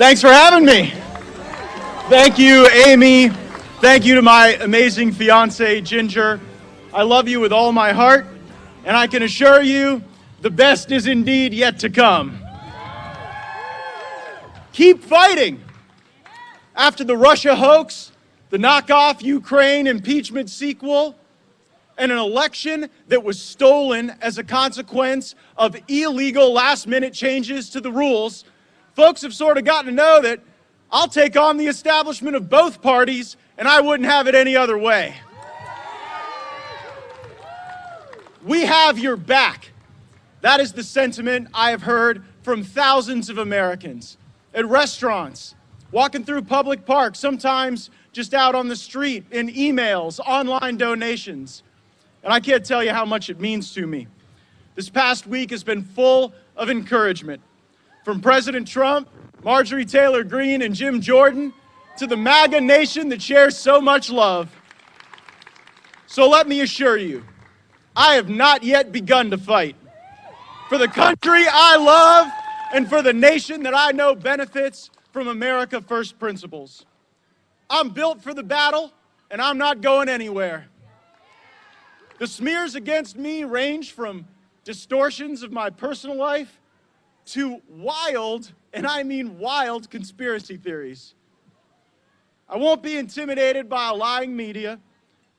Thanks for having me. Thank you, Amy. Thank you to my amazing fiance, Ginger. I love you with all my heart, and I can assure you the best is indeed yet to come. Keep fighting. After the Russia hoax, the knockoff Ukraine impeachment sequel, and an election that was stolen as a consequence of illegal last-minute changes to the rules, folks have sort of gotten to know that I'll take on the establishment of both parties, and I wouldn't have it any other way. We have your back. That is the sentiment I have heard from thousands of Americans at restaurants, walking through public parks, sometimes just out on the street, in emails, online donations. And I can't tell you how much it means to me. This past week has been full of encouragement. From President Trump, Marjorie Taylor Greene, and Jim Jordan, to the MAGA nation that shares so much love. So let me assure you, I have not yet begun to fight. For the country I love, and for the nation that I know benefits from America First principles. I'm built for the battle, and I'm not going anywhere. The smears against me range from distortions of my personal life to wild, and I mean wild, conspiracy theories. I won't be intimidated by a lying media,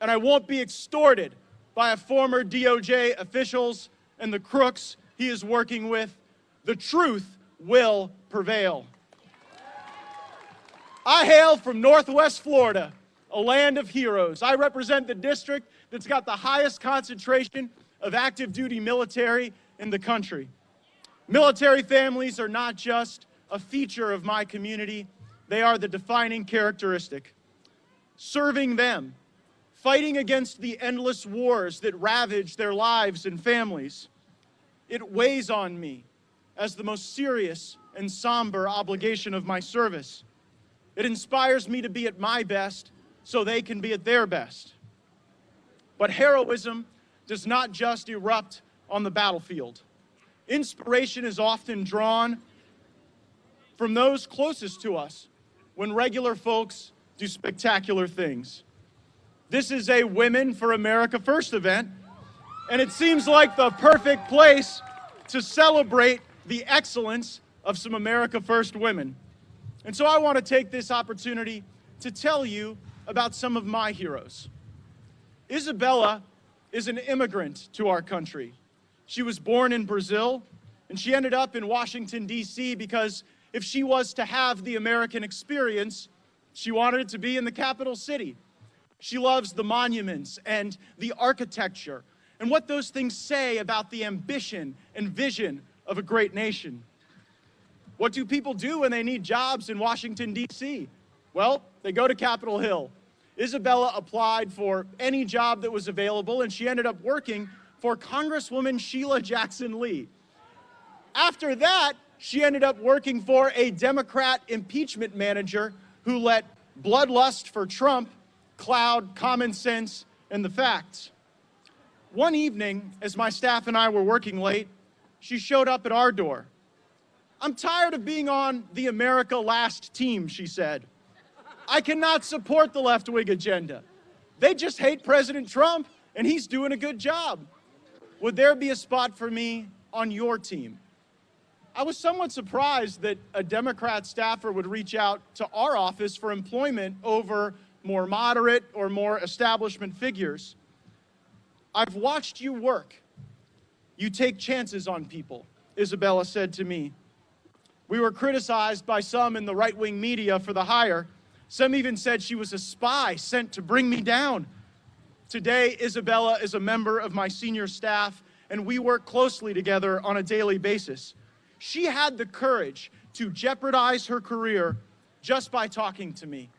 and I won't be extorted by a former DOJ officials and the crooks he is working with. The truth will prevail. I hail from Northwest Florida, a land of heroes. I represent the district that's got the highest concentration of active duty military in the country. Military families are not just a feature of my community, they are the defining characteristic. Serving them, fighting against the endless wars that ravage their lives and families, it weighs on me as the most serious and somber obligation of my service. It inspires me to be at my best so they can be at their best. But heroism does not just erupt on the battlefield. Inspiration is often drawn from those closest to us when regular folks do spectacular things. This is a Women for America First event, and it seems like the perfect place to celebrate the excellence of some America First women. And so I want to take this opportunity to tell you about some of my heroes. Isabella is an immigrant to our country. She was born in Brazil, and she ended up in Washington, D.C. because if she was to have the American experience, she wanted it to be in the capital city. She loves the monuments and the architecture and what those things say about the ambition and vision of a great nation. What do people do when they need jobs in Washington, D.C.? Well, they go to Capitol Hill. Isabella applied for any job that was available, and she ended up working for Congresswoman Sheila Jackson Lee. After that, she ended up working for a Democrat impeachment manager who let bloodlust for Trump cloud common sense and the facts. One evening, as my staff and I were working late, she showed up at our door. "I'm tired of being on the America Last team," she said. "I cannot support the left-wing agenda. They just hate President Trump, and he's doing a good job. Would there be a spot for me on your team?" I was somewhat surprised that a Democrat staffer would reach out to our office for employment over more moderate or more establishment figures. "I've watched you work. You take chances on people," Isabella said to me. We were criticized by some in the right-wing media for the hire. Some even said she was a spy sent to bring me down. Today, Isabella is a member of my senior staff, and we work closely together on a daily basis. She had the courage to jeopardize her career just by talking to me.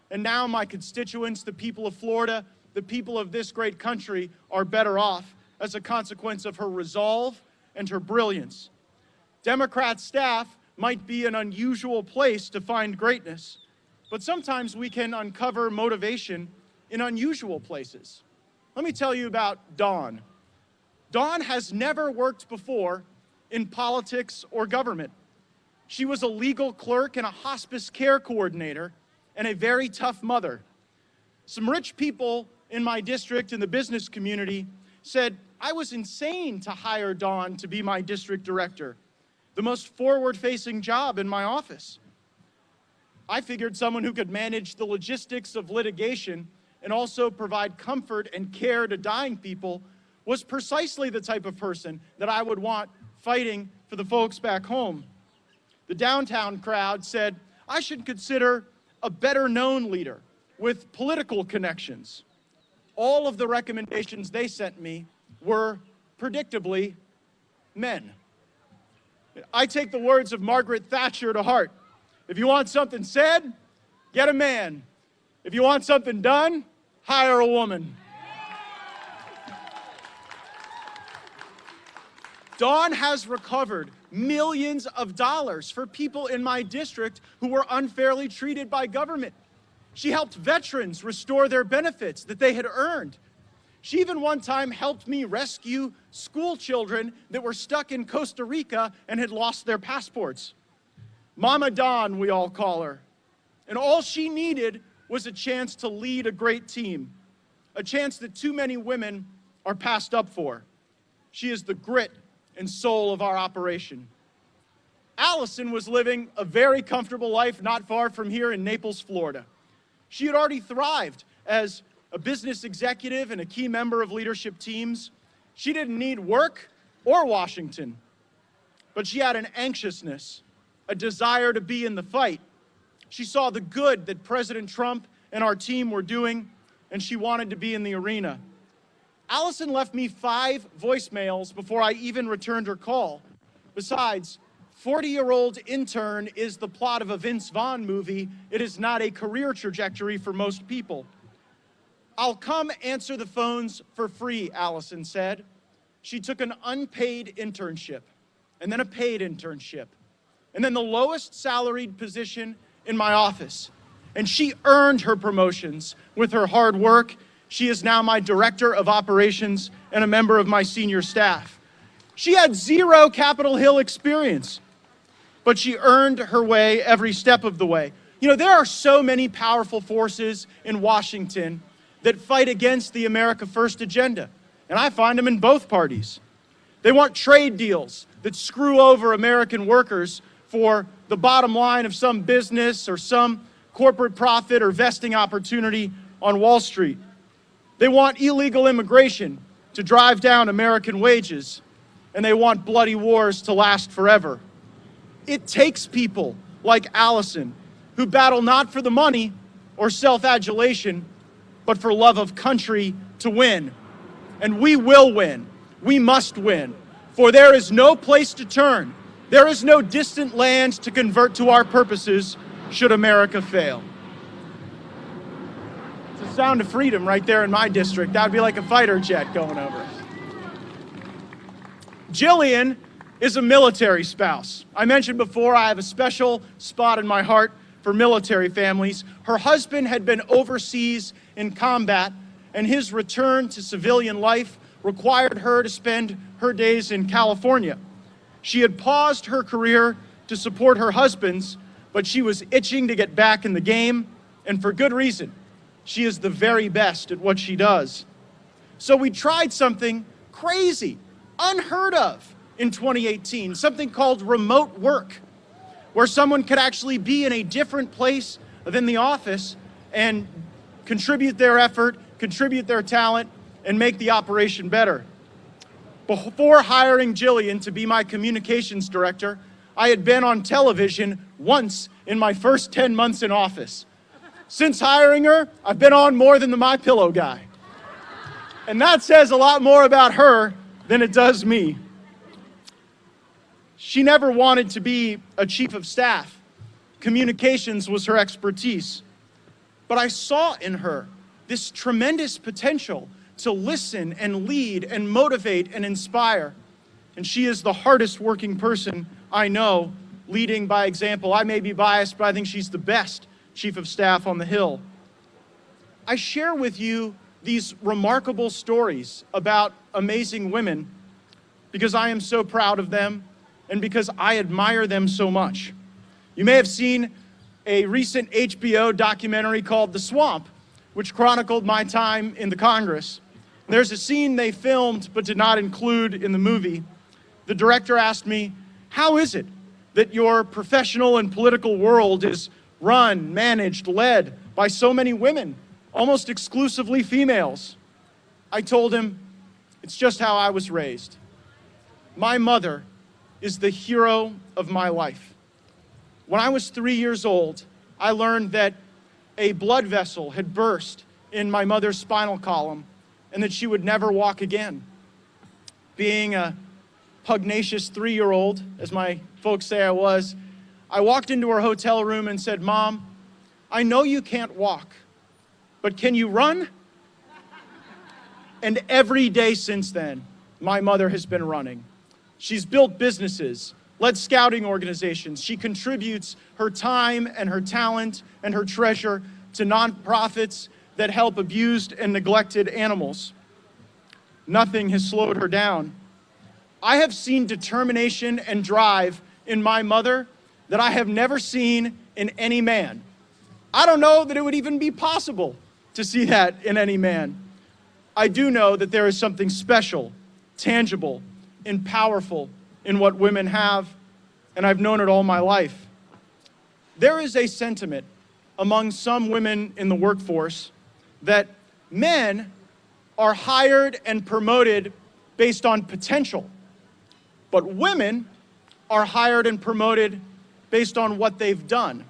And now my constituents, the people of Florida, the people of this great country, are better off as a consequence of her resolve and her brilliance. Democrat staff might be an unusual place to find greatness, but sometimes we can uncover motivation in unusual places. Let me tell you about Dawn. Dawn has never worked before in politics or government. She was a legal clerk and a hospice care coordinator and a very tough mother. Some rich people in my district in the business community said I was insane to hire Dawn to be my district director, the most forward-facing job in my office. I figured someone who could manage the logistics of litigation and also provide comfort and care to dying people was precisely the type of person that I would want fighting for the folks back home. The downtown crowd said I should consider a better-known leader with political connections. All of the recommendations they sent me were, predictably, men. I take the words of Margaret Thatcher to heart. If you want something said, get a man. If you want something done, hire a woman. Dawn has recovered millions of dollars for people in my district who were unfairly treated by government. She helped veterans restore their benefits that they had earned. She even one time helped me rescue school children that were stuck in Costa Rica and had lost their passports. Mama Dawn, we all call her. And all she needed was a chance to lead a great team, a chance that too many women are passed up for. She is the grit and soul of our operation. Allison was living a very comfortable life not far from here in Naples, Florida. She had already thrived as a business executive and a key member of leadership teams. She didn't need work or Washington, but she had an anxiousness, a desire to be in the fight. She saw the good that President Trump and our team were doing, and she wanted to be in the arena. Allison left me 5 voicemails before I even returned her call. Besides, 40-year-old intern is the plot of a Vince Vaughn movie. It is not a career trajectory for most people. I'll come answer the phones for free, Allison said. She took an unpaid internship, and then a paid internship, and then the lowest salaried position in my office. And she earned her promotions with her hard work. She is now my director of operations and a member of my senior staff. She had 0 Capitol Hill experience, but she earned her way every step of the way. You know, there are so many powerful forces in Washington that fight against the America First agenda, and I find them in both parties. They want trade deals that screw over American workers for the bottom line of some business or some corporate profit or vesting opportunity on Wall Street. They want illegal immigration to drive down American wages, and they want bloody wars to last forever. It takes people like Allison who battle not for the money or self-adulation, but for love of country to win. And we will win. We must win. For there is no place to turn. There is no distant land to convert to our purposes should America fail. It's the sound of freedom right there in my district. That would be like a fighter jet going over. Jillian is a military spouse. I mentioned before I have a special spot in my heart for military families. Her husband had been overseas in combat, and his return to civilian life required her to spend her days in California. She had paused her career to support her husband's, but she was itching to get back in the game, and for good reason. She is the very best at what she does. So we tried something crazy, unheard of in 2018, something called remote work, where someone could actually be in a different place than the office and contribute their effort, contribute their talent, and make the operation better. Before hiring Jillian to be my communications director, I had been on television once in my first 10 months in office. Since hiring her, I've been on more than the My Pillow guy. And that says a lot more about her than it does me. She never wanted to be a chief of staff. Communications was her expertise. But I saw in her this tremendous potential to listen and lead and motivate and inspire. And she is the hardest working person I know, leading by example. I may be biased, but I think she's the best chief of staff on the Hill. I share with you these remarkable stories about amazing women because I am so proud of them and because I admire them so much. You may have seen a recent HBO documentary called The Swamp, which chronicled my time in the Congress. There's a scene they filmed but did not include in the movie. The director asked me, "How is it that your professional and political world is run, managed, led by so many women, almost exclusively females?" I told him, "It's just how I was raised. My mother is the hero of my life. When I was 3 years old, I learned that a blood vessel had burst in my mother's spinal column and that she would never walk again. Being a pugnacious 3-year-old, as my folks say I was, I walked into her hotel room and said, 'Mom, I know you can't walk, but can you run?' And every day since then, my mother has been running. She's built businesses, led scouting organizations. She contributes her time and her talent and her treasure to nonprofits that help abused and neglected animals. Nothing has slowed her down. I have seen determination and drive in my mother that I have never seen in any man. I don't know that it would even be possible to see that in any man. I do know that there is something special, tangible, and powerful in what women have, and I've known it all my life. There is a sentiment among some women in the workforce that men are hired and promoted based on potential, but women are hired and promoted based on what they've done.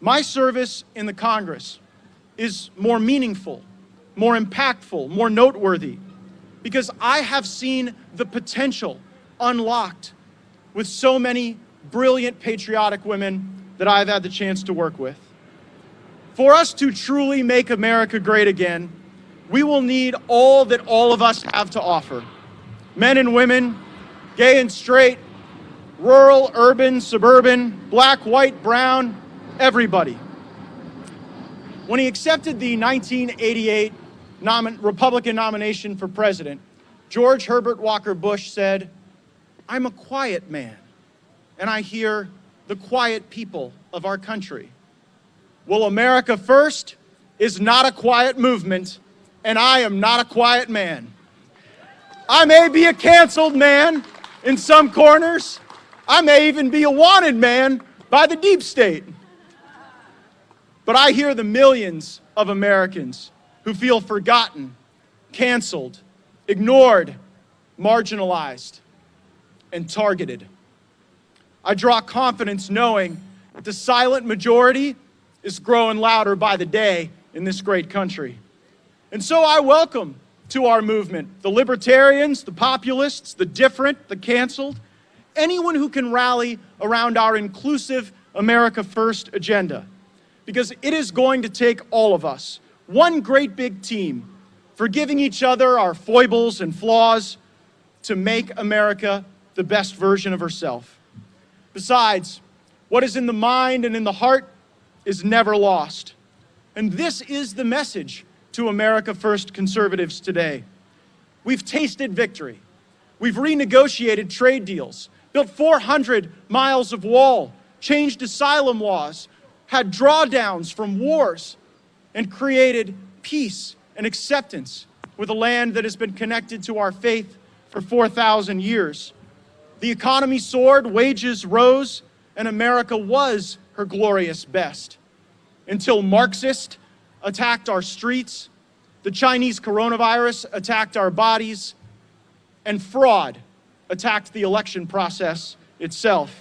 My service in the Congress is more meaningful, more impactful, more noteworthy, because I have seen the potential unlocked with so many brilliant, patriotic women that I've had the chance to work with. For us to truly make America great again, we will need all that all of us have to offer. Men and women, gay and straight, rural, urban, suburban, black, white, brown, everybody. When he accepted the 1988 Republican nomination for president, George Herbert Walker Bush said, "I'm a quiet man, and I hear the quiet people of our country." Well, America First is not a quiet movement, and I am not a quiet man. I may be a canceled man in some corners. I may even be a wanted man by the deep state. But I hear the millions of Americans who feel forgotten, canceled, ignored, marginalized, and targeted. I draw confidence knowing that the silent majority is growing louder by the day in this great country. And so I welcome to our movement the libertarians, the populists, the different, the canceled, anyone who can rally around our inclusive America First agenda. Because it is going to take all of us, one great big team, forgiving each other our foibles and flaws to make America the best version of herself. Besides, what is in the mind and in the heart is never lost. And this is the message to America First conservatives today. We've tasted victory. We've renegotiated trade deals, built 400 miles of wall, changed asylum laws, had drawdowns from wars, and created peace and acceptance with a land that has been connected to our faith for 4,000 years. The economy soared, wages rose, and America was her glorious best. Until Marxists attacked our streets, the Chinese coronavirus attacked our bodies, and fraud attacked the election process itself.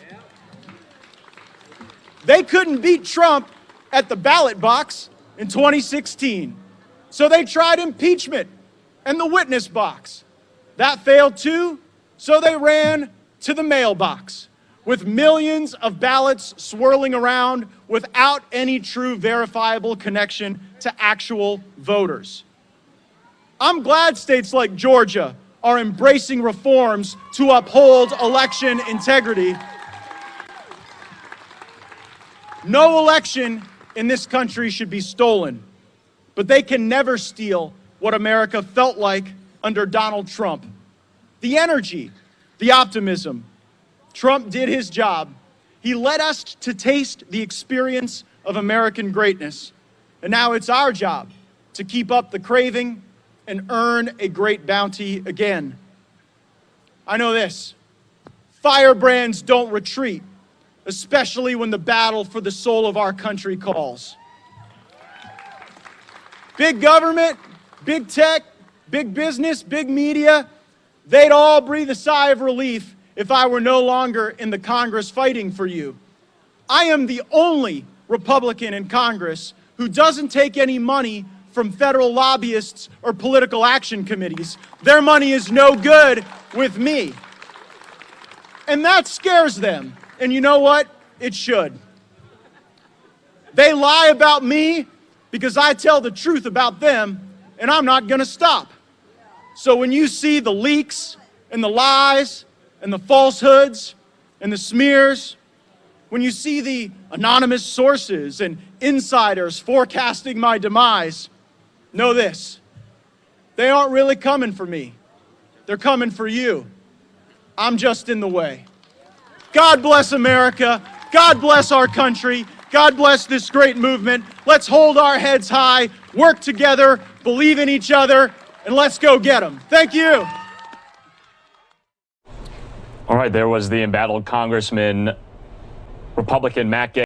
They couldn't beat Trump at the ballot box in 2016. So they tried impeachment and the witness box. That failed too, so they ran to the mailbox with millions of ballots swirling around without any true verifiable connection to actual voters. I'm glad states like Georgia are embracing reforms to uphold election integrity. No election in this country should be stolen, but they can never steal what America felt like under Donald Trump. The energy, the optimism. Trump did his job. He led us to taste the experience of American greatness. And now it's our job to keep up the craving and earn a great bounty again. I know this: firebrands don't retreat, especially when the battle for the soul of our country calls. Big government, big tech, big business, big media, they'd all breathe a sigh of relief if I were no longer in the Congress fighting for you. I am the only Republican in Congress who doesn't take any money from federal lobbyists or political action committees. Their money is no good with me. And that scares them. And you know what? It should. They lie about me because I tell the truth about them, and I'm not going to stop. So when you see the leaks and the lies and the falsehoods and the smears, when you see the anonymous sources and insiders forecasting my demise, know this: they aren't really coming for me. They're coming for you. I'm just in the way. God bless America. God bless our country. God bless this great movement. Let's hold our heads high, work together, believe in each other, and let's go get them. Thank you. All right, there was the embattled Congressman, Republican Matt Gaetz.